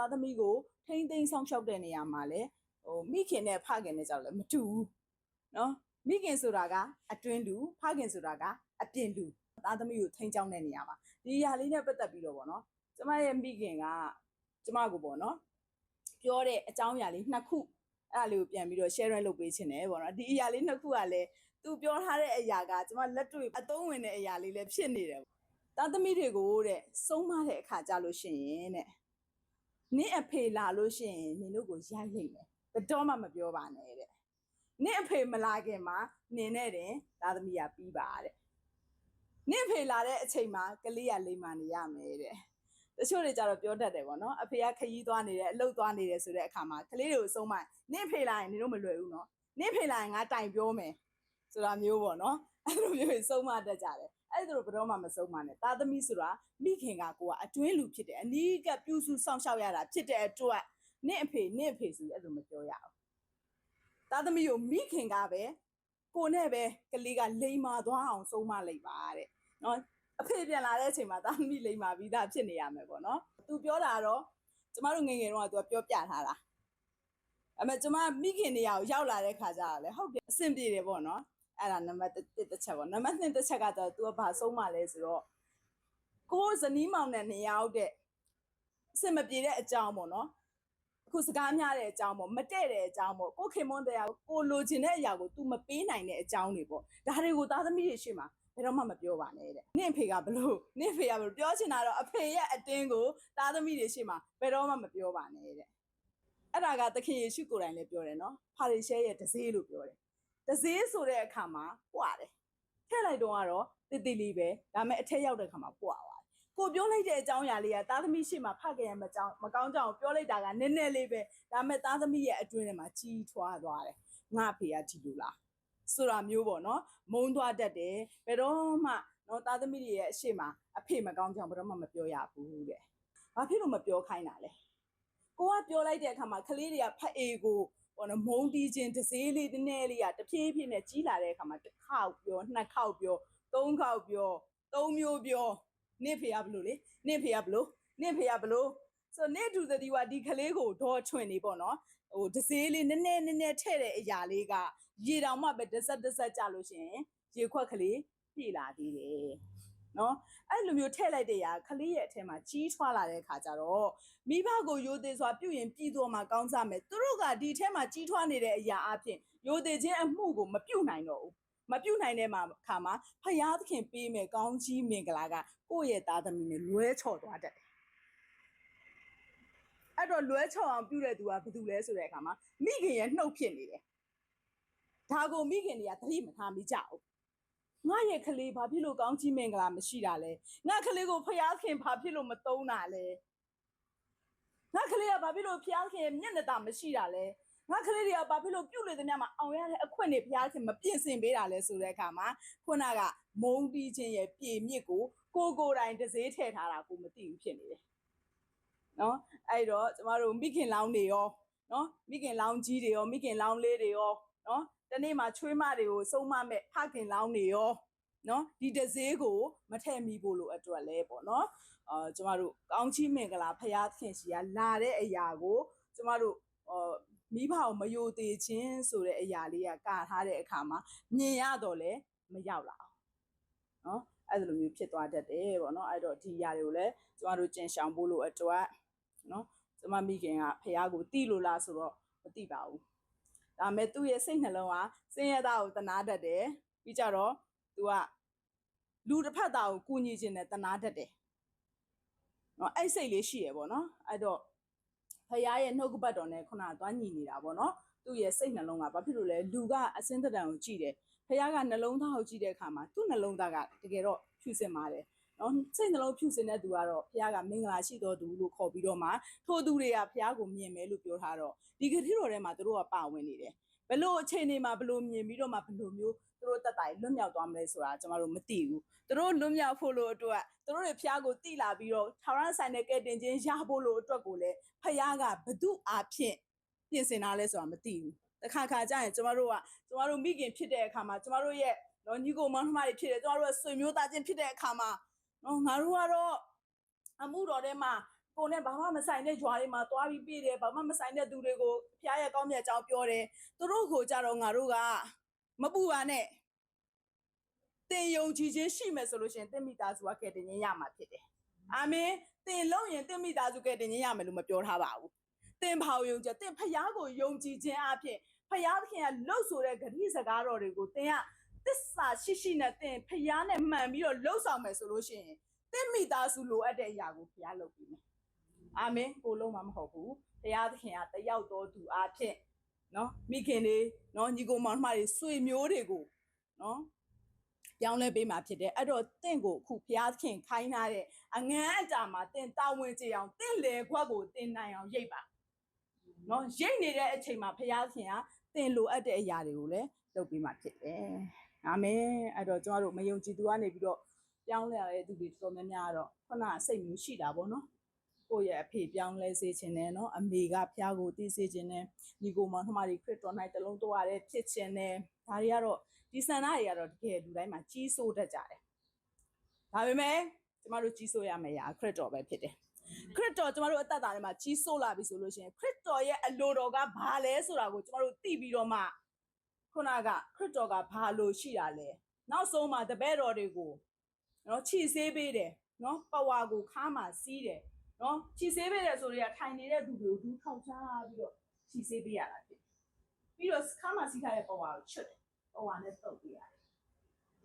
သားသမီးကိုထိန်းသိမ်းဆောင်ရှောက်တဲ့နေရာမှာလည်းမိခင်နဲ့ဖခင်နဲ့ကြောက်လည်းမတူဘူးနော်မိခင်ဆိုတာကအတွင်းလူဖခင်ဆိုတာကအပြင်လူသားသမီးကိုထိန်းကျောင်းတဲ့နေရာမှာဒီຢာလေးနဲ့ပတ်သက်ပြီးတော့ပေါ့နော်ကျမရဲ့မိခင်ကကျမကိုပေါ့နော်ပြောတဲ့အကြောင်းအရာလေးနှစ်ခုအဲ့ဒါလေးကိုပြန်ပြီးတော့ share လုပ်ပေးခြင်းတယ်ပေါ့နော်ဒီအရာလေးနှစ်ခုကလည်းသူပြောထားတဲ့အရာကကျမလက်တွေ့အသုံးဝင်တဲ့အရာလေးလည်းဖြစ်နေတယ်သားသမီးတွေကိုတဲ့ဆုံးမတဲ့အခါကြလို့ရှိရင်တဲ့နင့်အဖေလာလို့ရှိရင်နင်တို့ကိုရိုက်လိမ့်မယ်ဘယ်တော့မှမပြောပါနဲ့တဲ့နင့်အဖေမလာခင်မှာနင်နဲ့တင်သားသမီးကပြီးပါတဲ့နင့်အဖေလာတဲ့အချိန်မှာကလေးကလိမ္မာနေရမယ်တဲ့တချို့တွေကြတော့ပြောတတ်တယ်ပေါ့နော်အဖေကခရီးသွားနေတယ်အလုပ်သွားနေတယ်ဆိုတဲ့အခါမှာကလေးတွေကိုဆုံးမနင့်အဖေလာရင်နင်တို့မလွယ်ဘူးနော်နင့်အဖေလာရင်ငါတိုင်ပြောမယ်ဆိုတာမျိုးပေါ့နော်အဲ့လိုမျိုးဆုံးမတတ်ကြတယ်အဲ့ဒါတို့ဘယ်တော့မှမဆုံးမနဲ့သားသမီးဆိုတာမိခင်ကကိုကအတွင်းလူဖြစ်တယ်အနီးကပြုစုစောင့်ရှောက်ရတာဖြစ်တဲ့အတွက်နင့်အဖေဆိုအဲ့လိုမပြောရအောင်သားသမီးကိုမိခင်ကပဲကိုနဲ့ပဲကလေးကလိမ်မာသွားအောင်ဆုံးမလိုက်ပါတဲ့နော်အဖေပြန်လာတဲ့အချိန်မှာသားသမီးလိမ်မာပြီးသားဖြစ်နေရမယ်ပေါ့နော်သူပြောတာတော့ကျမတို့ငယ်ငယ်တုန်းကသူကပြောပြထားတာအဲ့မဲ့ကျမမိခင်နေရာကိုရောက်လာတဲ့ခါကျတော့လေဟုတ်တယ်အဆင်ပြေတယ်ပေါ့နော်အဲ့ဒါနံပါတ်1တစ်ချက်ပေါ့နံပါတ်2တစ်ချက်ကတော့ तू ကဘာဆုံးမှလဲဆိုတော့ကိုဇနီးမောင်နဲ့2ယောက်တဲ့အဆင်မပြေတဲ့အကြောင်းပေါ့နော်အခုစကားများတဲ့အကြောင်းပေါ့မတည့်တဲ့အကြောင်းပေါ့ကိုခင်မွန်းတရားကိုလိုချင်တဲ့အရာကို तू မပေးနိုင်တဲ့အကြောင်းတွေပေါ့ဒါတွေကိုသားသမီးတွေရှေ့မှာဘယ်တော့မှမပြောပါနဲ့တဲ့နင့်ဖေကဘလို့နင့်ဖေကဘလို့ပြောချင်တာတော့အဖေရဲ့အတင်းကိုသားသမီးတွေရှေ့မှာဘယ်တော့မှမပြောပါနဲ့တဲ့အဲ့ဒါကသခင်ယေရှုကိုယ်တိုင်လည်းပြောတယ်နော်ဖာရိရှဲရဲ့တစေးလို့ပြောတယ်တစေးဆိုတဲ့အခါမှာပွားတယ်ထည့်လိုက်တော့ကတော့တိတိလေးပဲဒါပေမဲ့အထက်ရောက်တဲ့အခါမှာပွားသွားတယ်ကိုပြောလိုက်တဲ့အကြောင်းအရာလေးကသားသမီးရှေ့မှာဖခင်ရဲ့မကောင်းကြောင်ပြောလိုက်တာကနည်းနည်းလေးပဲဒါပေမဲ့သားသမီးရဲ့အတွင်းထဲမှာကြီးထွားသွားတယ်ငါဖေကကြည့်လို့လားဆိုတာမျိုးပေါ့နော်မုန်းသွားတတ်တယ်ဘယ်တော့မှနော်သားသမီးတွေရဲ့အရှိမအဖေမကောင်းကြောင်ဘယ်တော့မှမပြောရဘူးတဲ့ဘာဖြစ်လို့မပြောခိုင်းတာလဲကိုကပြောလိုက်တဲ့အခါမှာကလေးတွေကဖက်အေကိုပေါ့နော်မုန်းတီးခြင်းတစေးလေးတနေ့လေးကတဖြည်းဖြည်းနဲ့ကြီးလာတဲ့အခါမှာတစ်ခေါက်ပြောနှစ်ခေါက်ပြောသုံးခေါက်ပြောသုံးမျိုးပြောနင့်ဖေကဘလို့လေနင့်ဖေကဘလို့ဆိုနေတူသတိဝဒီကလေးကိုဒေါ်ချွင်နေပေါ့နော်ဟိုတစေးလေးနည်းနည်းထည့်တဲ့အရာလေးကရေတောင်မှပဲတစ်ဆက်ကြလို့ရှိရင်ရေခွက်ကလေးပြေးလာသေးတယ်နော်အဲ့လိုမျိုးထည့်လိုက်တဲ့ຢာကလေးရဲ့အထဲမှာကြီးထွားလာတဲ့အခါကျတော့မိဘကိုယိုသေးစွာပြုရင်ပြည်တော်မှာကောင်းစားမယ်သူတို့ကဒီအထဲမှာကြီးထွားနေတဲ့အရာအပြင်ယိုသေးခြင်းအမှုကိုမပြုနိုင်တော့ဘူးမပြုနိုင်တဲ့မှာခါမှာဖယားသခင်ပေးမယ်ကောင်းကြီးမင်္ဂလာကကိုယ့်ရဲ့သားသမီးနဲ့လွဲချော်သွားတတ်တယ်အဲ့တော့လွဲချော်အောင်ပြုတဲ့သူကဘာတူလဲဆိုတဲ့အခါမှာမိခင်ရဲ့နှုတ်ဖြစ်နေတယ်ဒါကိုမိခင်တွေကသတိမထားမိကြဘူးငါရဲ့ကလေးဘာဖြစ်လို့ကောင်းကြီးမင်္ဂလာမရှိတာလဲငါကလေးကိုဖျားခင်ဘာဖြစ်လို့မသုံးတာလဲငါကလေးကဘာဖြစ်လို့ဖျားခင်မျက်နှာသာမရှိတာလဲငါကလေးတွေကဘာဖြစ်လို့ပြုတ်လေတဲ့ညမှာအောင်ရတဲ့အခွင့်တွေဖျားခင်မပြင့်စင်ပေးတာလဲဆိုတဲ့အခါမှာခုနကမုံတီးခြင်းရဲ့ပြေမြစ်ကိုကိုယ်တိုင်တစေးထည့်ထားတာကိုမသိဘူးဖြစ်နေတယ်နော်အဲ့တော့ကျမတို့မိခင်လောင်းတွေရောနော်မိခင်လောင်းကြီးတွေရောမိခင်လောင်းလေးတွေရောနော်တနေ့မှာချွေးမတွေကိုစုံမမဲ့ဖခင်လောင်းတွေရောနော်ဒီတစေးကိုမထည့်မိဖို့လိုအတွက်လဲပေါ့နော်ကျမတို့ကောင်းချီးမင်္ဂလာဖယားခင်ရှိကလာတဲ့အရာကိုကျမတို့မိဘကိုမယိုသေးခြင်းဆိုတဲ့အရာလေးကကာထားတဲ့အခါမှာမြင်ရတော့လဲမရောက်လာအောင်နော်အဲ့လိုမျိုးဖြစ်သွားတတ်တယ်ပေါ့နော်အဲ့တော့ဒီຢာတွေကိုလည်းကျမတို့ကျင်ရှောင်ဖို့လိုအတွက်နော်ကျမမိခင်ကဖယားကိုတိလို့လားဆိုတော့မတိပါဘူးဒါပေမဲ့သူ့ရဲ့စိတ်နှလုံးကစင်ရသားကိုတနာတတ်တယ်ပြီးကြတော့သူကလူတစ်ဖက်သားကိုကူညီခြင်းနဲ့တနာတတ်တယ်နော်အဲ့စိတ်လေးရှိရပေါ့နော်အဲ့တော့ဖယားရဲ့နှုတ်ကပတ်တော်နဲ့ခုနကသွားညီနေတာပေါ့နော်သူ့ရဲ့စိတ်နှလုံးကဘာဖြစ်လို့လဲလူကအစင်းတံကိုကြည့်တယ်ဖယားကနှလုံးသားကိုကြည့်တဲ့အခါမှာသူ့နှလုံးသားကတကယ်တော့ဖြူစင်ပါတယ်နော်စိတ်နှလုံးဖြူစင်တဲ့သူကတော့ဖယားကမင်္ဂလာရှိတော်သူလို့ခေါ်ပြီးတော့မှထိုသူတွေကဖယားကိုမြင်မယ်လို့ပြောထားတော့ဒီဂတိတော်ထဲမှာသူတို့ကပါဝင်နေတယ်ဘလို့အချိန်တွေမှာဘလို့မြင်ပြီးတော့မှဘလို့မျိုးသူတို့တက်တိုင်လွတ်မြောက်သွားမလဲဆိုတာကျမတို့မသိဘူးသူတို့လွတ်မြောက်ဖို့လို့အတွက်သူတို့တွေဖျားကိုတိလာပြီးတော့ထာဝရဆိုင်တဲ့ကဲတင်ခြင်းရဖို့လို့အတွက်ကိုလည်းဖျားကဘသူအားဖြင့်ပြင်ဆင်တာလဲဆိုတာမသိဘူးတခါကြာရင်ကျမတို့မိခင်ဖြစ်တဲ့အခါမှာကျမတို့ရဲ့နော်ညီကိုမောင်နှမတွေဖြစ်တယ်ကျမတို့ရဲ့ဆွေမျိုးသားချင်းဖြစ်တဲ့အခါမှာနော်ငါတို့ကတော့အမှုတော်ထဲမှာ ကိုနဲ့ဘာမှမဆိုင်တဲ့ဂျွာတွေမှာသွားပြီးပြေးတယ်ဘာမှမဆိုင်တဲ့သူတွေကိုဖျားရကောင်းမြတ်ကြောင်းပြောတယ်သူတို့ကိုကြတော့ငါတို့ကမပူပါနဲ့တင်ယုံကြည်ခြင်းရှိမယ်ဆိုလို့ရှိရင်တင့်မိသားစုကကဲတင်ခြင်းရမှာဖြစ်တယ်အာမင်တင်လို့ရင်တင့်မိသားစုကဲတင်ခြင်းရမယ်လို့မပြောထားပါဘူးတင်ဖောင်ယုံကြည်တင်ဖျားကိုယုံကြည်ခြင်းအဖြစ်ဖျားသခင်ကလှုပ်ဆိုတဲ့ဂတိစကားတော်တွေကိုတင်ကသစ္စာရှိနဲ့တင်ဖျားနဲ့မှန်ပြီးတော့လှုပ်ဆောင်မယ်ဆိုလို့ရှိရင်တင့်မိသားစုလိုအပ်တဲ့အရာကိုဖျားလုပ်ပြီးမယ်အာမင်ကိုလုံးမမဟုတ်ဘူးဖျားသခင်ကတယောက်တော်သူအဖြစ်နော်မိခင်တွေနော်ညီကိုမောင်နှမတွေဆွေမျိုးတွေကိုနော်ပြောင်းလဲပေးမှာဖြစ်တယ်အဲ့တော့တင့်ကိုအခုဘုရားသခင်ခိုင်းထားတဲ့အငန်းအတာမှာတင်တာဝန်ကြအောင်တင့်လေခွက်ကိုတင်နိုင်အောင်ရိပ်ပါနော်ရိပ်နေတဲ့အချိန်မှာဘုရားသခင်ကတင်လိုအပ်တဲ့အရာတွေကိုလည်းလုပ်ပေးမှာဖြစ်တယ်အာမင်အဲ့တော့ကျွန်တော်တို့မယုံကြည်သူကနေပြီးတော့ပြောင်းလဲရတဲ့သူတွေတော်တော်များများကတော့ခုနစိတ်မျိုးရှိတာပေါ့နော်ကိုယ့်ရဲ့အဖေပြောင်းလဲစေခြင်းနဲ့နော်အမေကဖျားကိုသိစေခြင်းနဲ့ညီကိုမောင်နှမတွေခရစ်တော်၌တလုံးတော်ရတဲ့ဖြစ်ခြင်းနဲ့ဒါတွေကတော့ဒီဆန္ဒတွေကတော့တကယ်လူတိုင်းမှာကြီးစိုးတတ်ကြတယ်ဒါပေမဲ့ကျမတို့ကြီးစိုးရမယ့်အရာခရစ်တော်ပဲဖြစ်တယ်ခရစ်တော်ကျမတို့အသက်တာထဲမှာကြီးစိုးလာပြီဆိုလို့ရှိရင်ခရစ်တော်ရဲ့အလိုတော်ကဘာလဲဆိုတာကိုကျမတို့သိပြီးတော့မှခုနကခရစ်တော်ကဘာလို့ရှိတာလဲနောက်ဆုံးမှာတပည့်တော်တွေကိုနော်ခြိဆေးပေးတယ်နော်ပဝါကိုခါမှာစီးတယ်နော်ခြိဆေးပေးတယ်ဆိုတော့ထိုင်နေတဲ့သူတွေကိုဒူးထောက်ချပြီးတော့ခြိဆေးပေးရတာဖြစ်ပြီးတော့ခါမှာစီးထားတဲ့ပဝါကိုချွတ်တယ်ပဝါနဲ့တုပ်ပေးရတယ်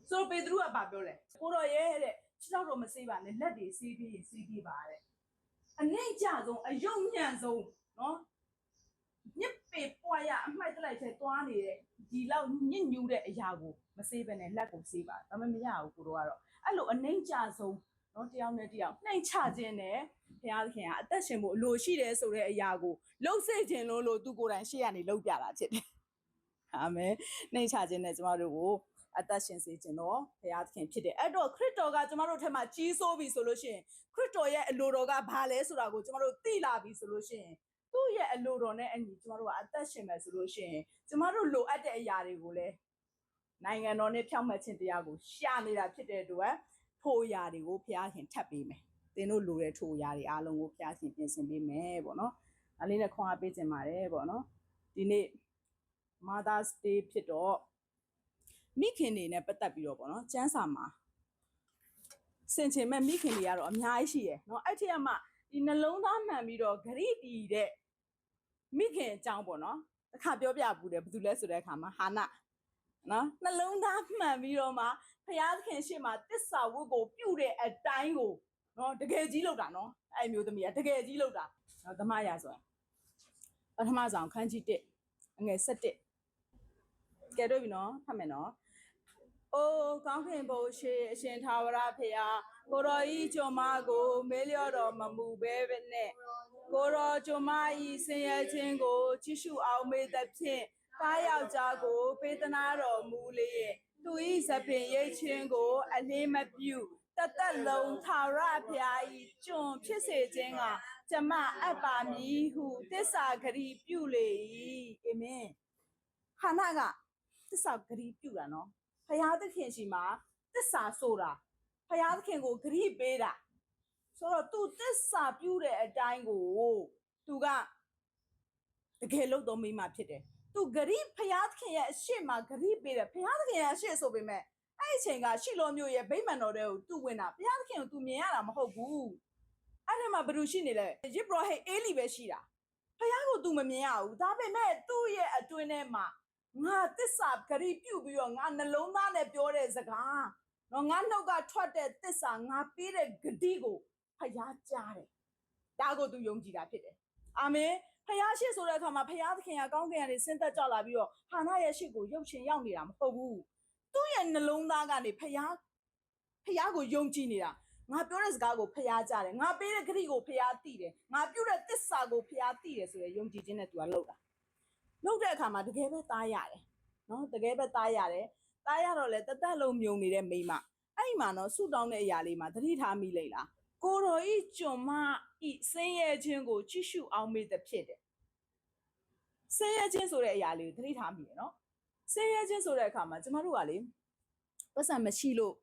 ဆိုတော့ပေတရုကဘာပြောလဲကိုတော်ရဲ့တဲ့ခြေထောက်တော်မဆေးပါနဲ့လက်တွေဆေးပြီးရင်ဆေးပြီးပါတဲ့အနှိမ့်ကြဆုံးအယုံညံ့ဆုံးနော်ညစ်ပေပွားရအမှိုက်တလိုက်ထဲသွားနေတဲ့ဒီလောက်ညစ်ညူးတဲ့အရာကိုမဆေးဘဲနဲ့လက်ကိုဆေးပါဒါမှမရဘူးကိုတော်ကတော့အဲ့လိုအနှိမ့်ကြဆုံးနော်တယောက်နဲ့တယောက်နှိမ့်ချခြင်းနဲ့ဘုရားသခင်ကအသက်ရှင်ဖို့အလိုရှိတယ်ဆိုတဲ့အရာကိုလှုပ်စေခြင်းလို့သူကိုယ်တိုင်ရှေ့ကနေလှုပ်ပြတာဖြစ်တယ်အာမင်နှိမ့်ချခြင်းနဲ့ကျမတို့ကိုအသက်ရှင်စေခြင်းတော့ဘုရားသခင်ဖြစ်တယ်အဲ့တော့ခရစ်တော်ကကျမတို့ထက်မှကြီးစိုးပြီဆိုလို့ရှိရင်ခရစ်တော်ရဲ့အလိုတော်ကဘာလဲဆိုတာကိုကျမတို့သိလာပြီဆိုလို့ရှိရင်သူ့ရဲ့အလိုတော်နဲ့အညီကျမတို့ကအသက်ရှင်မယ်ဆိုလို့ရှိရင်ကျမတို့လိုအပ်တဲ့အရာတွေကိုလည်းနိုင်ငံတော်နဲ့ဖြောင့်မတ်ခြင်းတရားကိုရှာနေတာဖြစ်တဲ့အတွက်ထိုအရာတွေကိုဘုရားရှင်ထပ်ပေးမယ်သင်တို့လိုတဲ့ထိုအရာတွေအားလုံးကိုဘုရားရှင်ပြင်ဆင်ပေးမယ်ပေါ့နော်ဒါလေးနဲ့ခွန်အားပေးခြင်းပါတယ်ပေါ့နော်ဒီနေ့ Mother's Day ဖြစ်တော့မိခင်တွေနဲ့ပတ်သက်ပြီးတော့ပေါ့နော်ကျမ်းစာမှာစင်ချင်မဲ့မိခင်တွေကတော့အများကြီးရှိတယ်เนาะအဲ့ထက်ကမှဒီနှလုံးသားမှန်ပြီးတော့ဂရိတီတဲ့မိခင်အကြောင်းပေါ့နော်တစ်ခါပြောပြဘူးတယ်ဘာလို့လဲဆိုတဲ့အခါမှာဟာနနော်နှလုံးသားမှန်ပြီးတော့မှဖခင်သခင်ရှေ့မှာတစ္ဆာဝတ်ကိုပြုတဲ့အတိုင်းကိုနော်တကယ်ကြီးလောက်တာနော်အဲ့မျိုးသမီးကတကယ်ကြီးလောက်တာနော်ဓမ္မရာဆိုရင်ပထမဆောင်ခန်းကြီး1အငယ်7ကဲတော့ပြီနော်ဖတ်မယ်နော်အိုးကောင်းခင်ဘုရှိအရှင်သာဝရဖေဟာကိုတော်ဤကျွန်မကိုမေးလျော့တော်မမူပဲနဲ့ကိုတော်ကျွန်မဤဆင်းရဲခြင်းကိုကြည့်ရှုအောင်မေးသဖြင့်ကားယောက်ျားကိုပေးသနာတော်မူလျက်သူဤသဖြင့်ရိတ်ခြင်းကိုအလင်းမပြုတသက်လုံးသာဝရဖျားဤကျွန်ဖြစ်စေခြင်းကကျမအပ်ပါမည်ဟုသစ္စာဂတိပြုလေ၏အာမင်ဟာနာကသစ္စာဂတိပြုတာနော်ဖယားသခင်ရှိမှာသစ္စာဆိုတာဖယားသခင်ကိုဂရိပေးတာဆိုတော့ तू သစ္စာပြုတဲ့အတိုင်းကို तू ကတကယ်လို့တော့မိမဖြစ်တယ် तू ဂရိဖယားသခင်ရဲ့အရှိမဂရိပေးတယ်ဖယားသခင်ရဲ့အရှိဆိုပေမဲ့အဲ့အချိန်ကရှိလောမျိုးရဲ့ဗိမ္မာန်တော်တွေကို तू ဝင်တာဖယားသခင်ကို तू မြင်ရတာမဟုတ်ဘူးအဲ့ဒီမှာဘယ်သူရှိနေလဲယစ်ဘရဟိအေလီပဲရှိတာဖယားကို तू မမြင်ရဘူးဒါပေမဲ့သူ့ရဲ့အတွင်းထဲမှာငါသစ္စာဂရိပြုပြီးတော့ငါနှလုံးသားနဲ့ပြောတဲ့စကားနော်ငါနှုတ်ကထွက်တဲ့သစ္စာငါပေးတဲ့ဂတိကိုဖယားကြားတယ်ဒါကိုသူယုံကြည်တာဖြစ်တယ်အာမင်ဖယားရှိဆိုတဲ့အခါမှာဖယားသခင်ကကောင်းကင်ကနေဆင်းသက်ကြလာပြီးတော့ဟာနာရဲ့ရှိကိုရုပ်ရှင်ရောက်နေတာမဟုတ်ဘူးသူ့ရဲ့နှလုံးသားကနေဖယားကိုယုံကြည်နေတာငါပြောတဲ့စကားကိုဖယားကြားတယ်ငါပေးတဲ့ဂတိကိုဖယားသိတယ်ငါပြုတဲ့သစ္စာကိုဖယားသိတယ်ဆိုရယ်ယုံကြည်ခြင်းနဲ့သူကလုပ်တာလုပ်တဲ့အခါမှာတကယ်ပဲသားရတယ်နော်တကယ်ပဲသားရတယ်သားရတော့လေတသက်လုံးမြုံနေတဲ့မိမအဲ့မှာနော်ဆူတောင်းတဲ့အရာလေးမှာသတိထားမိလိမ့်လားကိုတော်ဤကျွန်မဤဆင်းရဲခြင်းကိုကြည့်ရှုအောင်မေးတဲ့ဖြစ်တယ်ဆင်းရဲခြင်းဆိုတဲ့အရာလေးကိုသတိထားမိရနော်ဆင်းရဲခြင်းဆိုတဲ့အခါမှာကျမတို့ကလေပတ်စံမရှိလို့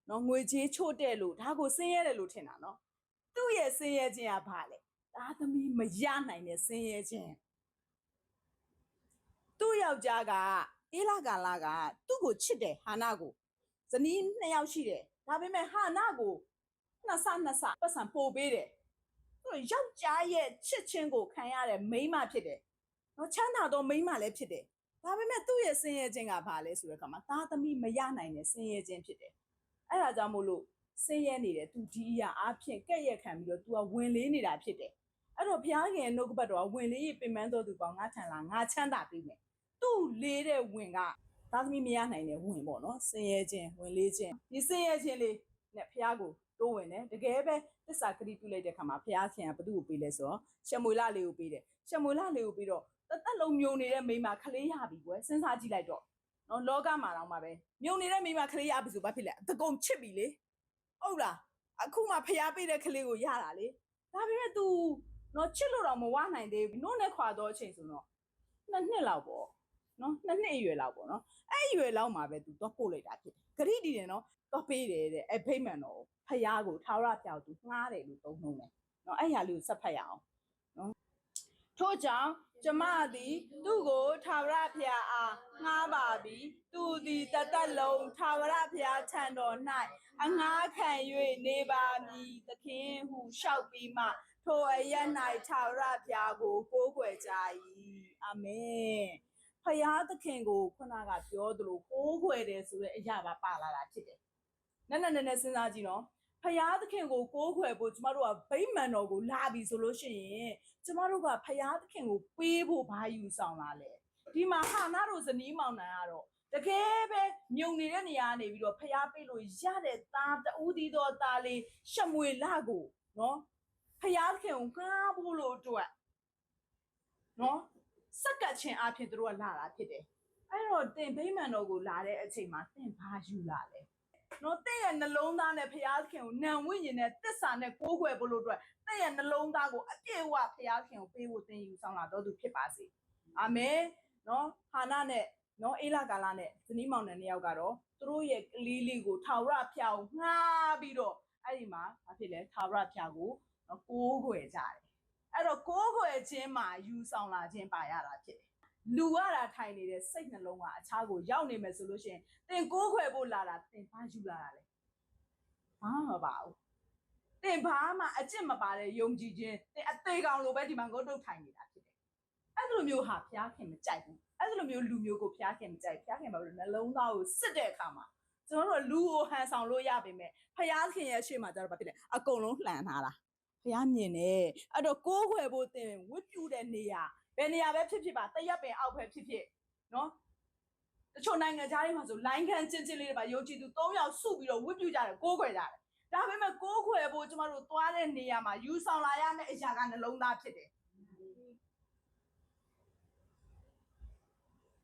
နော်ငွေကြေးချို့တဲ့လို့ဒါကိုဆင်းရဲတယ်လို့ထင်တာနော် သူ့ရဲ့ဆင်းရဲခြင်းကဘာလဲသားသမီးမရနိုင်တဲ့ဆင်းရဲခြင်းသူ့ယောက်ျားကအေလာကာလာကသူ့ကိုချစ်တယ်ဟာနာကိုဇနီး2 ယောက်ရှိတယ်ဒါပေမဲ့ဟာနာကိုနှစ်ဆပတ်စံပို့ပေးတယ်သူယောက်ျားရဲ့ချစ်ချင်းကိုခံရတဲ့မိန်းမဖြစ်တယ်နော်ချမ်းသာသောမိန်းမလည်းဖြစ်တယ်ဒါပေမဲ့သူ့ရဲ့ဆင်းရဲခြင်းကဘာလဲဆိုတဲ့အခါမှာသားသမီးမရနိုင်တဲ့ဆင်းရဲခြင်းဖြစ်တယ်အဲ့ဒါကြောင့်မို့လို့ဆင်းရဲနေတယ်သူဒီအရာအဖြစ်ကဲ့ရဲ့ခံပြီးတော့ तू ကဝင်လေးနေတာဖြစ်တယ်အဲ့တော့ဘုရားခင်နှုတ်ကပတ်တော်ကဝင်လေးပင်ပန်းတော်သူပေါင်းငါထံလာငါချမ်းသာပေးမယ်သူ့လေးတဲ့ဝင်ကသားသမီးမရနိုင်တဲ့ဝင်ပေါ့နော်ဆင်းရဲခြင်းဝင်လေးခြင်းဒီဆင်းရဲခြင်းလေးနဲ့ဘုရားကိုတိုးဝင်တယ်တကယ်ပဲသစ္စာဂတိပြုလိုက်တဲ့အခါမှာဘုရားခင်ကဘု து ကိုပေးလဲဆိုတော့ရှမွေလလေးကိုပေးတယ်ရှမွေလလေးကိုပြီးတော့တက်လုံးမြုံနေတဲ့မိန်းမခလေးရပြီကွယ်စဉ်းစားကြည့်လိုက်တော့နော်လောကမှာတော့မှပဲမြုံနေတဲ့မိန်းမခလေးရပြီဆိုဘာဖြစ်လဲအကုံချစ်ပြီလေဟုတ်လားအခုမှဖျားပေးတဲ့ကလေးကိုရတာလေဒါပေမဲ့ तू နော်ချစ်လို့တော့မဝနိုင်သေးဘူးနို့နဲ့ခွာတော့အချိန်ဆိုတော့2 နှစ်လောက်ပေါ့နော်2 နှစ်အရွယ်လောက်ပေါ့နော်အဲ့အရွယ်လောက်မှာပဲ तू တော့ပို့လိုက်တာဖြစ်တယ်ဂရိတည်တယ်နော်တော့ပေးတယ်တဲ့အဖိတ်မှန်တော့ဖျားကိုထာဝရဖျားကို तू ငှားတယ်လို့သုံးနှုံးတယ်နော်အဲ့ဟာလေးကိုစက်ဖတ်ရအောင်နော်ထို့ကြောင့်ကျမသည်သူ့ကိုထာဝရဘုရားအားငှားပါပြီသူသည်တသက်လုံးထာဝရဘုရားထံတော်၌အငှားခံ၍နေပါမည်သခင်ဟုလျှောက်ပြီးမှထိုအရက်၌ထာဝရဘုရားကိုကိုးကွယ်ကြ၏အာမင်ဘုရားသခင်ကိုခုနကပြောသလိုကိုးကွယ်တယ်ဆိုတဲ့အရာပါလာတာဖြစ်တယ်နည်းနည်းစဉ်းစားကြည့်နော်ဖယားသခင်ကိုကိုးကွယ်ဖို့ကျမတို့ကဗိမာန်တော်ကိုလာပြီဆိုလို့ရှိရင်ကျမတို့ကဖယားသခင်ကိုပေးဖို့ဘာယူဆောင်လာလဲဒီမှာဟာနာတို့ဇနီးမောင်နှံကတော့တကယ်ပဲမြုံနေတဲ့နေရာနေပြီးတော့ဖယားပေးလို့ရတဲ့သားတူးသီးသောသားလေးရှမွေလကိုနော်ဖယားသခင်ကိုငှားဖို့လို့အတွက်နော်စက္ကတ်ချင်းအဖြစ်တို့ကလာတာဖြစ်တယ်အဲ့တော့တင်ဗိမာန်တော်ကိုလာတဲ့အချိန်မှာတင်ဘာယူလာလဲနော်တဲ့ရဲ့နှလုံးသားနဲ့ဘုရားသခင်ကိုနံဝိညာဉ်နဲ့သစ္စာနဲ့ကိုးကွယ်ဖို့လို့အတွက်တဲ့ရဲ့နှလုံးသားကိုအပြည့်အဝဘုရားသခင်ကိုပေးဖို့သင်ယူဆောင်လာတော်သူဖြစ်ပါစေအာမင်နော်ဟာနာနဲ့နော်အေလာကာလာနဲ့ဇနီးမောင်နှံ2 ယောက်ကတော့သူတို့ရဲ့ကလေးလေးကိုထာဝရဘုရားကိုငှားပြီးတော့အဲ့ဒီမှာဘာဖြစ်လဲထာဝရဘုရားကိုကိုးကွယ်ကြတယ်အဲ့တော့ကိုးကွယ်ခြင်းမှာယူဆောင်လာခြင်းပါရတာဖြစ်တယ်လူရတာထိုင်နေတဲ့စိတ်နှလုံးကအခြားကိုရောက်နေမယ်ဆိုလို့ရှိရင်သင်ကိုးခွေဖို့လာတာသင်ဘာယူလာတာလဲဘာမှမပါဘူးသင်ဘာမှအကျင့်မပါတဲ့ယုံကြည်ခြင်းသင်အသေးကောင်လိုပဲဒီမှာငုတ်တုတ်ထိုင်နေတာဖြစ်တယ်အဲ့လိုမျိုးဟာဘုရားခင်မကြိုက်ဘူးအဲ့လိုမျိုးလူမျိုးကိုဘုရားခင်မကြိုက်ဘုရားခင်ဘာလို့နှလုံးသားကိုစစ်တဲ့အခါမှာကျွန်တော်တို့လူကိုဟန်ဆောင်လို့ရပါမယ်ဘုရားခင်ရဲ့ရှေ့မှာကျတော့ဘာဖြစ်လဲအကုန်လုံးလှန်ထားတာဘုရားမြင်တယ်အဲ့တော့ကိုးခွေဖို့သင်ဝတ်ပြုတဲ့နေရာဘယ်နေရာပဲဖြစ်ပါတရက်ပင်အောက်ပဲဖြစ်နော်တချို့နိုင်ငံခြားတွေမှာဆိုလိုင်းခန်းချင်းလေးတွေပါယုံကြည်သူ3 ယောက်စုပြီးတော့ဝတ်ပြုကြတယ်ကိုးခွေကြတယ်ဒါပေမဲ့ကိုးခွေဖို့ကျမတို့သွားတဲ့နေရာမှာယူဆောင်လာရမယ့်အရာကနှလုံးသားဖြစ်တယ်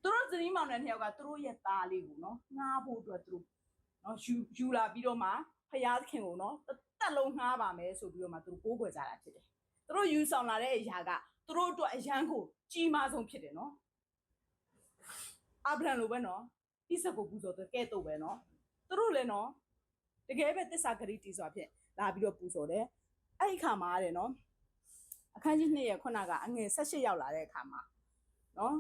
သူတို့ဇနီးမောင်နှံ2 ယောက်ကသူတို့ရဲ့သားလေးကိုနော်ငှားဖို့အတွက်သူတို့နော်ယူလာပြီးတော့မှဖယားသခင်ကိုနော်တက်လုံးငှားပါမယ်ဆိုပြီးတော့မှသူတို့ကိုးကွယ်ကြတာဖြစ်တယ်သူတို့ယူဆောင်လာတဲ့အရာကသူတို့အတွက်အရန်ကိုကြီးမားဆုံးဖြစ်တယ်နော်အာဗြဟံလိုပဲနော်ဣဇက်ကိုပူဇော်တဲ့ကဲ့သို့ပဲနော်သူတို့လည်းနော်တကယ်ပဲသစ္စာဂရိတီဆိုတာဖြစ်လာပြီးတော့ပူဇော်တယ်အဲ့ဒီခါမှာတဲ့နော်အခန်းကြီး2ရဲ့ခုနကအငယ်18ရောက်လာတဲ့အခါမှာနော်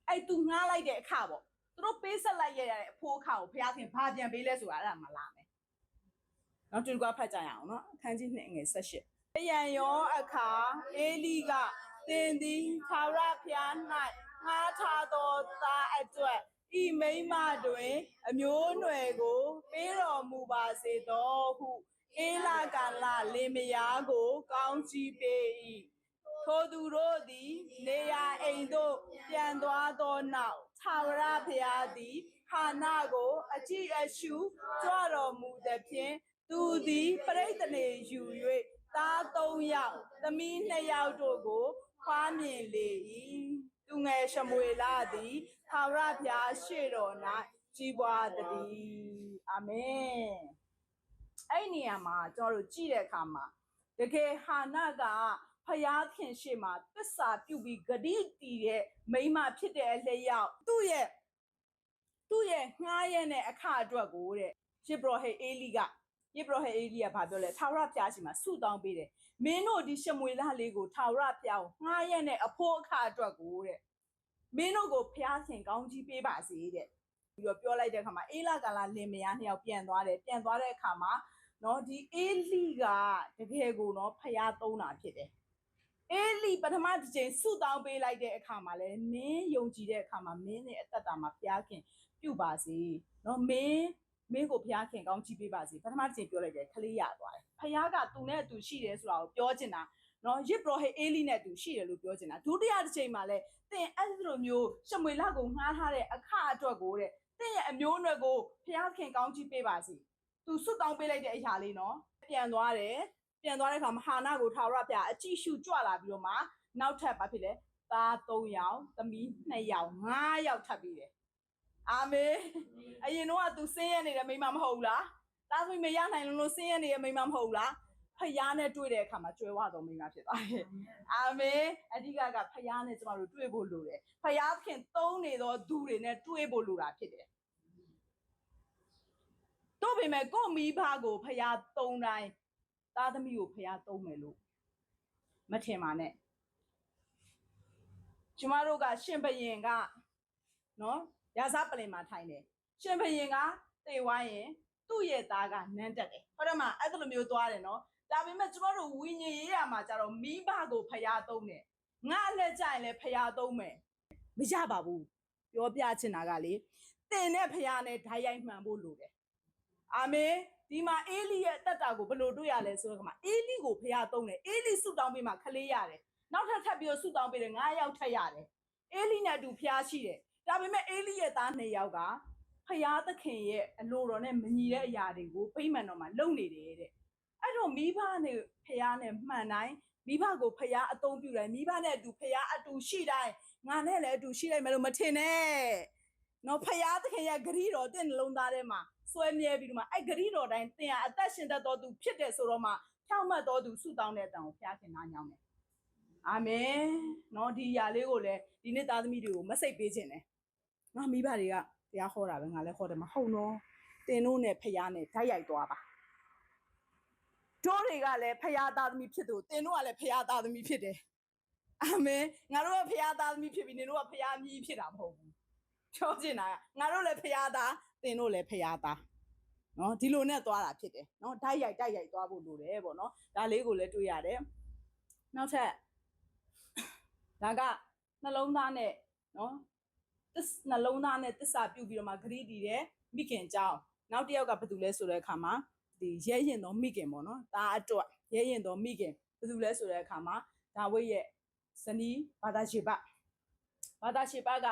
အဲ့သူငှားလိုက်တဲ့အခါပေါ့သူတို့ပေးဆက်လိုက်ရတဲ့အဖိုးအခါကိုဘုရားခင်ဘာပြန်ပေးလဲဆိုတာအဲ့ဒါမှလာမယ်နောက်တူကဖတ်ကြရအောင်နော်အခန်းကြီး2အငယ်18တယံရောအခါအေလိကသင်သည်ထာဝရဘုရား၌ငှားထားသောသားအတွက်ဤမိမတွင်အမျိုးနွယ်ကိုပေးတော်မူပါစေတော်ဟုအေလာကာလလင်မယားကိုကောင်းချီးပေး၏ထိုသူတို့သည်နေရာအိမ်သို့ပြန်သွားသောနောက်ထာဝရဘုရားသည်ဟာနာကိုအကြည့်အရှုကြွတော်မူသည်ဖြင့်သူသည်ပရိသနေယူ၍သား3 ယောက်သမီး2 ယောက်တို့ကိုဖွားမြင်လေ၏သူငယ်ရှမွေလသည်ထာဝရဘုရားရှေ့တော်၌ကြီးပွားတည်းအာမင်အဲ့နေရာမှာကျွန်တော်တို့ကြည့်တဲ့အခါမှာတကယ်ဟာနာကဖယားခင်ရှေ့မှာသစ္စာပြုပြီးဂတိတည်တဲ့မိန်းမဖြစ်တဲ့အလျောက်သူ့ရဲ့ငှားရမ်းတဲ့အခါအတွက်ကိုတဲ့ယေဘရဟိအေလိက ယေဘရဟေအေလိကဘာပြောလဲထာဝရဘုရားရှိမှဆုတောင်းပေးတယ်မင်းတို့ဒီရှမွေလလေးကိုထာဝရဘုရားကိုငှားရက်နဲ့အဖို့အခါအတွက်ကိုတဲ့မင်းတို့ကိုဘုရားခင်ကောင်းကြီးပေးပါစေတဲ့ပြီးတော့ပြောလိုက်တဲ့အခါမှာအေလကာလလင်မယားနှစ်ယောက်ပြန်သွားတယ်ပြန်သွားတဲ့အခါမှာနော်ဒီအေလိကတကယ်ကိုနော်ဘုရားသုံးတာဖြစ်တယ်အေလိပထမတစ်ချိန်ဆုတောင်းပေးလိုက်တဲ့အခါမှာလဲမင်းယုံကြည်တဲ့အခါမှာမင်းနဲ့အသက်တာမှာဘုရားခင်ပြုပါစေနော်မင်းကိုဘုရားခင်ကောင်းချီးပေးပါစေပထမတစ်ချိန်ပြောလိုက်တယ်ခလေးရသွားတယ်ဘုရားကသူနဲ့သူရှိတယ်ဆိုတာကိုပြောချင်တာနော်ယေဘရဟေအေလိနဲ့သူရှိတယ်လို့ပြောချင်တာဒုတိယတစ်ချိန်မှာလဲသင်အဲ့လိုမျိုးရှမွေလကိုငှားထားတဲ့အခအတွက်ကိုတဲ့သင်ရဲ့အမျိုးအနွယ်ကိုဘုရားခင်ကောင်းချီးပေးပါစေသူဆွတ်တောင်းပေးလိုက်တဲ့အရာလေးနော်ပြန်သွားတဲ့အခါမှာဟာနာကိုထာဝရဘုရားအကြည့်ရှုကြွလာပြီးတော့မှနောက်ထပ်ဘာဖြစ်လဲသား3ယောက်သမီး2ယောက်5ယောက်ထပ်ပြီးတယ်အာမင်အရင်တော့ကသူဆင်းရဲနေတဲ့မိမမဟုတ်ဘူးလားသားသမီးမရနိုင်လို့ဆင်းရဲနေတဲ့မိမမဟုတ်ဘူးလားဖယားနဲ့တွေ့တဲ့အခါမှာကျွဲဝတော်မိမဖြစ်သွားတယ်အာမင်အဓိကကဖယားနဲ့ကျမတို့တွေ့ဖို့လိုတယ်ဖယားခင်သုံးနေသောသူတွေနဲ့တွေ့ဖို့လိုတာဖြစ်တယ်တို့ပေမဲ့ကိုမိဘကိုဖယားသုံးတိုင်းသားသမီးကိုဖယားသုံးမယ်လို့မထင်ပါနဲ့ကျမတို့ကရှင်ဘရင်ကနော်ရာဇပလင်မှာထိုင်တယ်ရှင်ဘရင်ကတေဝိုင်းရင်သူ့ရဲ့သားကနန်းတက်တယ်ဟုတ်တယ်မအဲ့လိုမျိုးသွားတယ်နော်ဒါပေမဲ့ကျမတို့ဝိညာဉ်ရေးရမှာကြတော့မိဘကိုဖျားသုံးတယ်ငါလက်ကြရင်လည်းဖျားသုံးမယ်မရပါဘူးပြောပြချင်တာကလေတင်နဲ့ဖျားနဲ့ဓာတ်ရိုက်မှန်ဖို့လိုတယ်အာမင်ဒီမှာအေလိရဲ့တက်တာကိုဘယ်လိုတွေ့ရလဲဆိုတော့အေလိကိုဖျားသုံးတယ်အေလိဆုတောင်းပေးမှခလေးရတယ်နောက်ထပ်ပြီးတော့ဆုတောင်းပေးတယ်9ယောက်ထပ်ရတယ်အေလိနဲ့အတူဖျားရှိတယ်ဒါပေမဲ့အေလိရဲ့သား2ယောက်ကဖျားသခင်ရဲ့အလိုတော်နဲ့မညီတဲ့အရာတွေကိုဗိမာန်တော်မှာလုပ်နေတယ်တဲ့အဲ့တော့မိဘနဲ့ဖျားနဲ့မှန်တိုင်းမိဘကိုဖျားအသုံးပြုတိုင်းမိဘနဲ့အတူဖျားအတူရှိတိုင်းငါနဲ့လည်းအတူရှိလိုက်မယ်လို့မထင်နဲ့နော်ဖျားသခင်ရဲ့ဂရုတော်တင့်နှလုံးသားထဲမှာဆွဲမြဲပြီးတော့မှအဲ့ဂရုတော်တိုင်းသင်ဟာအသက်ရှင်တတ်တော်သူဖြစ်တယ်ဆိုတော့မှဖြောင့်မတ်တော်သူဆုတောင်းတဲ့အတန်ကိုဖျားခင်နားညောင်းတယ်အာမင်နော်ဒီຢာလေးကိုလည်းဒီနေ့သားသမီးတွေကိုမစိတ်ပေးခြင်းနဲ့ငါမိဘတွေကတရားဟောတာပဲငါလည်းဟောတယ်မဟုတ်နော်တင်တို့နဲ့ဖျားနဲ့ဓာတ်ရိုက်သွားပါတို့တွေကလည်းဖျားသားသမီးဖြစ်သူတင်တို့ကလည်းဖျားသားသမီးဖြစ်တယ်အာမင်ငါတို့ကဖျားသားသမီးဖြစ်ပြီးနင်တို့ကဖျားမြည်ဖြစ်တာမဟုတ်ဘူးပြောချင်တာငါတို့လည်းဖျားသားတင်တို့လည်းဖျားသားနော်ဒီလိုနဲ့သွားတာဖြစ်တယ်နော်ဓာတ်ရိုက်သွားဖို့လိုတယ်ပေါ့နော်ဒါလေးကိုလည်းတွေ့ရတယ်နောက်ထပ်ဒါကနှလုံးသားနဲ့နော်နှလုံးသားနဲ့တစ္ဆာပြုတ်ပြီးတော့မှဂရိတည်တဲ့မိခင်เจ้าနောက်တစ်ယောက်ကဘာတူလဲဆိုတဲ့အခါမှာဒီရဲရင်သောမိခင်ပေါ့နော်ဒါအတွက်ရဲရင်သောမိခင်ဘာတူလဲဆိုတဲ့အခါမှာဒါဝိဒ်ရဲ့ဇနီးဘာသာရှေဘက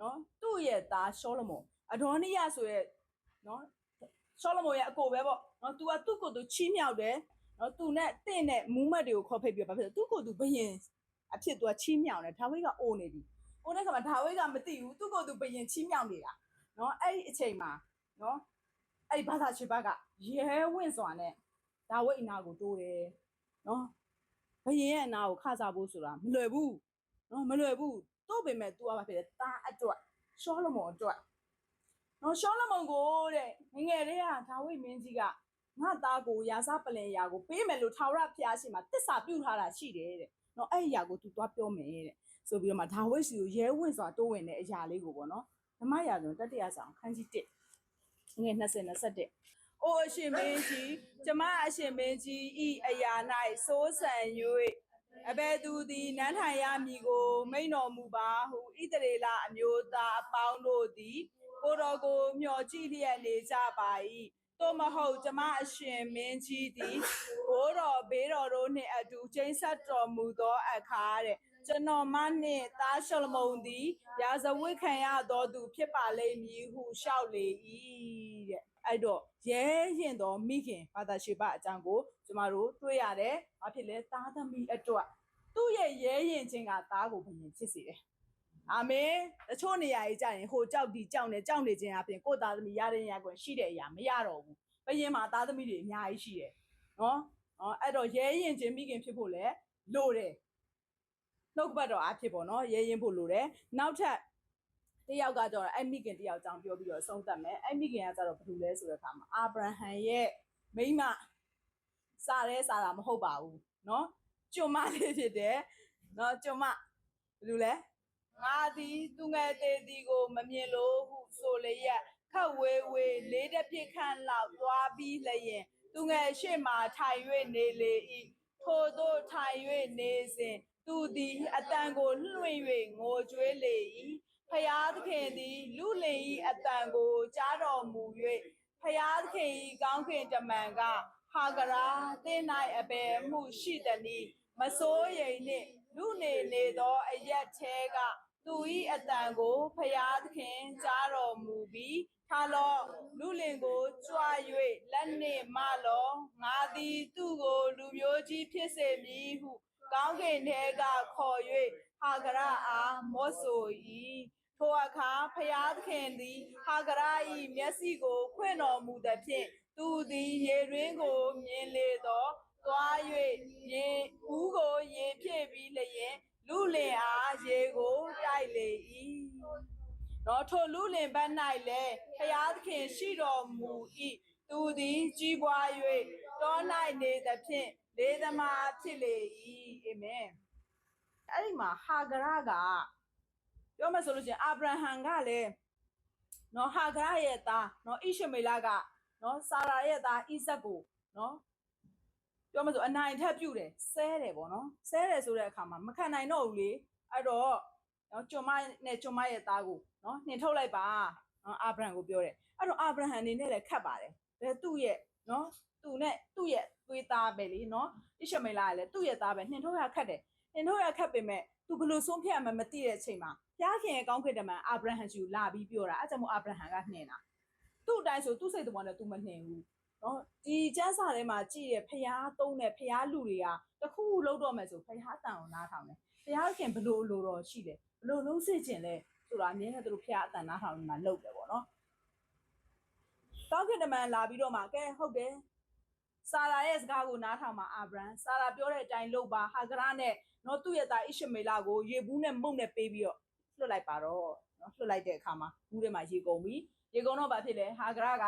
နော်သူ့ရဲ့သားရှောလမုန်အဒေါနိယဆိုရဲ့နော်ရှောလမုန်ရဲ့အကိုပဲပေါ့နော်သူကသူ့ကိုယ်သူချီးမြှောက်တယ်နော်သူနဲ့တင့်နဲ့မူးမတ်တွေကိုခေါ်ဖိတ်ပြီးဘာဖြစ်လဲသူ့ကိုယ်သူဘယင်အဖြစ်သူကချီးမြှောက်တယ်ဒါဝိဒ်ကအိုနေပြီိုတဲ့ခါမှာဒါဝိဒ်ကမသိဘူးသူ့ကိုယ်သူဘယင်ချီးမြှောက်နေတာနော်အဲ့ဒီအချိန်မှာနော်အဲ့ဘာသာရှေဘကရဲဝင့်စွာနဲ့ဒါဝိဒ်အနာကိုတိုးတယ်နော်ဘယင်ရဲ့အနာကိုခစားဖို့ဆိုတာမလွယ်ဘူးနော်မလွယ်ဘူးတို့ပေမဲ့ तू ကဘာဖြစ်လဲသားအတွက်ရှောလမုန်အတွက်နော်ရှောလမုန်ကိုတဲ့ငယ်လေးကဒါဝိဒ်မင်းကြီးကငါသားကိုရာဇပလင်ရာကိုပေးမယ်လို့ထာဝရဘုရားရှိမှတစ္ဆာပြုထားတာရှိတယ်တဲ့နော်အဲ့ဒီရာကို तू သွားပြောမယ်တဲ့ဆိုပြီးတော့မှဒါဝိဒ်စီကိုရဲဝင့်စွာတိုးဝင်တဲ့အရာလေးကိုပေါ့နော်ဓမ္မရာဇဝင်တတိယဆောင်ခန်းကြီး1ငွေ20-21အိုအရှင်မင်းကြီးကျမအရှင်မင်းကြီးဤအရာ၌စိုးစံ၍အဘယ်သူသည်နန်းထိုင်ရမည်ကိုမိန့်တော်မူပါဟုဣသရေလအမျိုးသားအပေါင်းတို့သည်ကိုတော်ကိုမျှော်ကြည့်လျက်နေကြပါ၏သို့မဟုတ်ကျမအရှင်မင်းကြီးသည်ဘိုးတော်ဘေးတော်တို့နှင့်အတူကျိန်းဆက်တော်မူသောအခါတဲ့ကျွန်တော်မနှင့်သားရှလမုန်သည်ရာဇဝတ်ခံရသောသူဖြစ်ပါလိမ့်မည်ဟုလျှောက်လေ၏တဲ့အဲ့တော့ရဲရင်တော်မိခင်ဘာသာရှေဘအကြောင်းကိုကျမတို့တွေ့ရတယ်။ဘာဖြစ်လဲသားသမီးအတွက်သူ့ရဲ့ရဲရင်ခြင်းကသားကိုဘယင်ဖြစ်စေတယ်။အာမင်။တချို့နေရာကြီးကြရင်ဟိုကြောက်ဒီကြောက်နေခြင်းအပြင်ကိုယ်သားသမီးရတဲ့ရကွယ်ရှိတဲ့အရာမရတော့ဘူး။ဘယင်မှာသားသမီးတွေအများကြီးရှိတယ်။နော်။အဲ့တော့ရဲရင်ခြင်းမိခင်ဖြစ်ဖို့လည်းလိုတယ်။နှုတ်ကပတ်တော်အဖြစ်ပေါ့နော်ရဲရင်ဖို့လိုတယ်။နောက်ထပ်တယောက်ကတော့အဲ့မိခင်တယောက်ကြောင့်ပြောပြီးတော့ဆုံးသက်မယ်အဲ့မိခင်ကကျတော့ဘာလို့လဲဆိုတဲ့အခါမှာအာဗြဟံရဲ့ မိမစားရဲစားတာမဟုတ်ပါဘူးနော်ကျွန်းမလေးဖြစ်တယ်နော်ကျွန်းမဘယ်လိုလဲငါသည်သူငယ်သေးသည်ကိုမမြင်လို့ဟုဆိုလျက်ခတ်ဝေးဝေးလေးတစ်ပြစ်ခန့်လောက်သွားပြီးလျင်သူငယ်ရှေ့မှာထိုင်၍နေလေ၏ထို့သို့ထိုင်၍နေစဉ်သူသည်အတန်ကိုလွှင့်၍ငိုကြွေးလေ၏ဖယားသခင်သည်လူလင်၏အတန်ကိုကြားတော်မူ၍ဖယားသခင်၏ကောင်းကင်တမန်ကဟာဂရာသင်၌အဘယ်မှုရှိသနည်းမစိုးရိမ်နှင့်လူနေသောအရက်ထဲကသူ၏အတန်ကိုဖယားသခင်ကြားတော်မူပြီးထားလောလူလင်ကိုကြွ၍လက်နှင့်မလောငါသည်သူ့ကိုလူမျိုးကြီးဖြစ်စေမည်ဟုကောင်းကင်ထဲကခေါ်၍ဟာဂရအားမောဆို၏ထိုအခါဖယားသခင်သည်ဟာဂရ၏မျက်စိကိုဖွင့်တော်မူသဖြင့်သူသည်ရေတွင်းကိုမြင်လေသောသွား၍ရေဦးကိုရေဖြည့်ပြီးလျင်လူလင်အားရေကိုတိုက်လေ၏တော့ထိုလူလင်ဘက်၌လည်းဖယားသခင်ရှိတော်မူ၏သူသည်ကြီးပွား၍တော၌နေသဖြင့်လေသမားဖြစ်လေ၏အာမင်အဲ့ဒီမှာဟာဂရကပြောမှဆိုလို့ရှိရင်အာဗြဟံကလည်းနော်ဟာဂရရဲ့သားနော်ဣရှမေလကနော်စာရာရဲ့သားဣဇက်ကိုနော်ပြောမှဆိုအနိုင်ထက်ပြုတယ်ဆဲတယ်ပေါ့နော်ဆဲတယ်ဆိုတဲ့အခါမှာမခံနိုင်တော့ဘူးလေအဲ့တော့နော်ကျွန်းမနဲ့ကျွန်းမရဲ့သားကိုနော်နှင်ထုတ်လိုက်ပါနော်အာဗြဟံကိုပြောတယ်အဲ့တော့အာဗြဟံအနေနဲ့လည်းခတ်ပါတယ်ဒါသူ့ရဲ့နော်သူ့ရဲ့သွေးသားပဲလေနော်ဣရှမေလကလည်းသူ့ရဲ့သားပဲနှင်ထုတ်ရခတ်တယ်နှင်ထုတ်ရခတ်ပေမဲ့သူဘလို့ဆုံးဖြတ်မှမသိတဲ့အချိန်မှာဖျားခင်ရဲ့ကောင်းကင်တမန်အာဗြဟံရှိကိုလာပြီးပြောတာအဲ့ကြောင့်မို့အာဗြဟံကနှင်တာသူ့အတိုင်းဆိုသူ့စိတ်သဘောနဲ့သူမနှင်ဘူးနော်ဒီကျမ်းစာထဲမှာကြည့်ရဖျားသုံးတဲ့ဖျားလူတွေကတခုလုံးတော့မယ်ဆိုဖျားတန်ကိုနားထောင်တယ်ဖျားခင်ဘလို့လိုတော့ရှိတယ်ဘလို့လုံးစစ်ကျင်လဲဆိုတာအမြဲတမ်းသူတို့ဖျားအတန်နားထောင်နေမှာလုပ်တယ်ပေါ့နော်ကောင်းကင်တမန်လာပြီးတော့မှကဲဟုတ်တယ်စာရာရဲ့စကားကိုနားထောင်ပါအာဗြဟံစာရာပြောတဲ့အတိုင်းလုပ်ပါဟာဂရနဲ့နော်သူ့ရဲ့သားဣရှမေလကိုရေဘူးနဲ့မုန့်နဲ့ပေးပြီးတော့လွှတ်လိုက်ပါတော့နော်လွှတ်လိုက်တဲ့အခါမှာဘူးထဲမှာရေကုန်ပြီရေကုန်တော့ဘာဖြစ်လဲဟာဂရက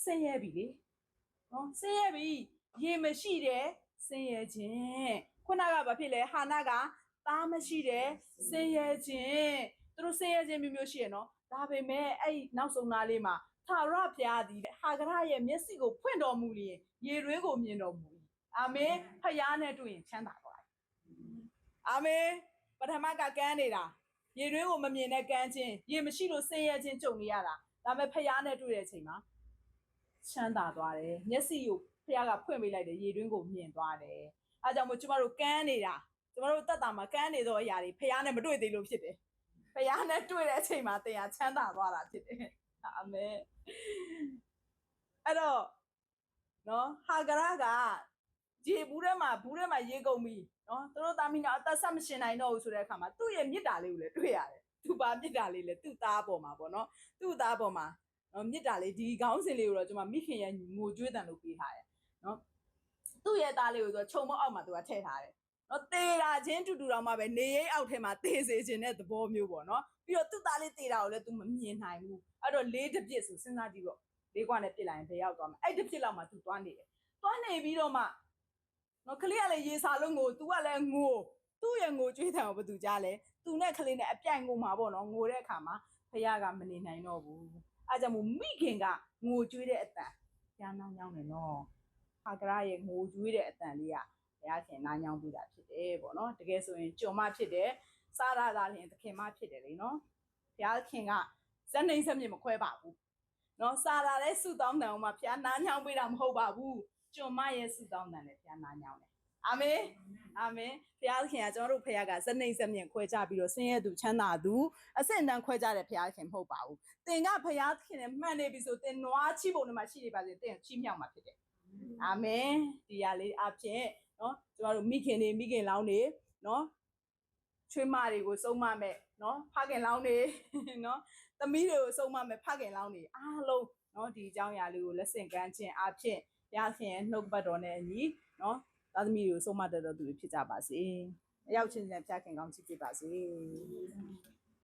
ဆင်းရဲပြီလေနော်ဆင်းရဲပြီရေမရှိတဲ့ဆင်းရဲခြင်းခုနကဘာဖြစ်လဲဟာနာကသားမရှိတဲ့ဆင်းရဲခြင်းသူတို့ဆင်းရဲခြင်းမျိုးမျိုးရှိရနော်ဒါပေမဲ့အဲ့နောက်ဆုံးသားလေးမှာသာရဖျားသည်ဟာဂရရဲ့မျက်စိကိုဖွင့်တော်မူလျင်ရေတွင်းကိုမြင်တော်မူ၏အာမင်ဖျားနဲ့တွေ့ရင်ချမ်းသာသွားတယ်အာမင်ပထမကကန်းနေတာရေတွင်းကိုမမြင်တဲ့ကန်းချင်းရေမရှိလို့ဆင်းရဲခြင်းကြုံနေရတာဒါပေမဲ့ဖျားနဲ့တွေ့တဲ့အချိန်မှာချမ်းသာသွားတယ်မျက်စိကိုဖျားကဖွင့်ပေးလိုက်တယ်ရေတွင်းကိုမြင်သွားတယ်အဲကြောင့်မို့ကျမတို့ကန်းနေတာကျမတို့တက်တာမှာကန်းနေသောအရာတွေဖျားနဲ့မတွေ့သေးလို့ဖြစ်တယ်ဖျားနဲ့တွေ့တဲ့အချိန်မှာတင်ရချမ်းသာသွားတာဖြစ်တယ်အာမင်အဲ့တော့နော်ဟာဂရကရေဘူးထဲမှာရေကုန်ပြီနော်သူတို့သားမီးတော့အသက်ဆက်မရှင်နိုင်တော့ဘူးဆိုတဲ့အခါမှာသူ့ရဲ့မြစ်တာလေးကိုလည်းတွေ့ရတယ်သူပါမြစ်တာလေးလည်းသူ့သားပေါ်မှာပေါ့နော်သူ့သားပေါ်မှာနော်မြစ်တာလေးဒီခေါင်းစဉ်လေးကိုတော့ကျွန်မမိခင်ရဲ့ငိုကြွေးတန်လို့ပေးထားတယ်နော်သူ့ရဲ့သားလေးကိုဆိုခြုံမအောက်မှာသူကထည့်ထားတယ်နော်တေတာချင်းတူတူတော့မှပဲနေရိပ်အောက်ထဲမှာတေစေခြင်းတဲ့သဘောမျိုးပေါ့နော်ပြီးတော့သူ့သားလေးတေတာကိုလည်း तू မမြင်နိုင်ဘူးအဲ့တော့လေးတစ်ပြစ်ဆိုစဉ်းစားကြည့်တော့လေးကွာနဲ့ပြစ်လိုက်ရင်ဘယ်ရောက်သွားမလဲအဲ့တစ်ပြစ်လောက်မှ तू သွားနေတယ်သွားနေပြီးတော့မှနော်ကလေးကလည်းရေစာလုံးကို तू ကလည်းငိုသူ့ရဲ့ငိုကြွေးတံကိုဘယ်သူကြားလဲ तू နဲ့ကလေးနဲ့အပြိုင်ငိုမှာပေါ့နော်ငိုတဲ့အခါမှာဖခင်ကမနေနိုင်တော့ဘူးအဲ့ကြောင့်မို့မိခင်ကငိုကြွေးတဲ့အတန်ညားနှောင်းညောင်းနေနော်ဟာဂရရဲ့ငိုကြွေးတဲ့အတန်လေးကဘုရားရှင်နားညောင်းပေးတာဖြစ်တယ်ပေါ့နော်တကယ်ဆိုရင်ကျွန်မဖြစ်တယ်စားရတာလျင်သခင်မဖြစ်တယ်လေနော်ဘုရားခင်ကဇက်နှိမ့်ဆက်မြင့်မခွဲပါဘူးနော်စားရတဲ့ဆုတောင်းတန်အောင်မှာဘုရားနားညောင်းပေးတာမဟုတ်ပါဘူးကျွန်မရဲ့ဆုတောင်းတန်လည်းဘုရားနားညောင်းတယ်အာမင်အာမင်ဘုရားခင်ကကျွန်တော်တို့ဘုရားကဇက်နှိမ့်ဆက်မြင့်ခွဲကြပြီးတော့ဆင်းရဲသူချမ်းသာသူအဆင့်အတန်းခွဲကြတဲ့ဘုရားခင်မဟုတ်ပါဘူးသင်ကဘုရားခင်နဲ့မှန်နေပြီဆိုသင်နွားချိပုံတွေမှာရှိနေပါစေသင်ချီးမြှောက်မှာဖြစ်တယ်အာမင်ဒီရလေးအဖြစ်နော်ကျမတို့မိခင်လောင်းနေနော်ချွေးမတွေကိုစုံမမဲ့နော်ဖခင်လောင်းနေနော်သမီးတွေကိုစုံမမဲ့ဖခင်လောင်းနေအားလုံးနော်ဒီအကြောင်းအရာလေးကိုလက်ဆင့်ကမ်းခြင်းအဖြစ်ဘုရားခင်နှုတ်ပတ်တော်နဲ့အညီနော်သားသမီးတွေကိုစုံမတတ်တော်သူတွေဖြစ်ကြပါစေအရောက်ချင်းနဲ့ဘုရားခင်ကောင်းချီးပေးပါစေ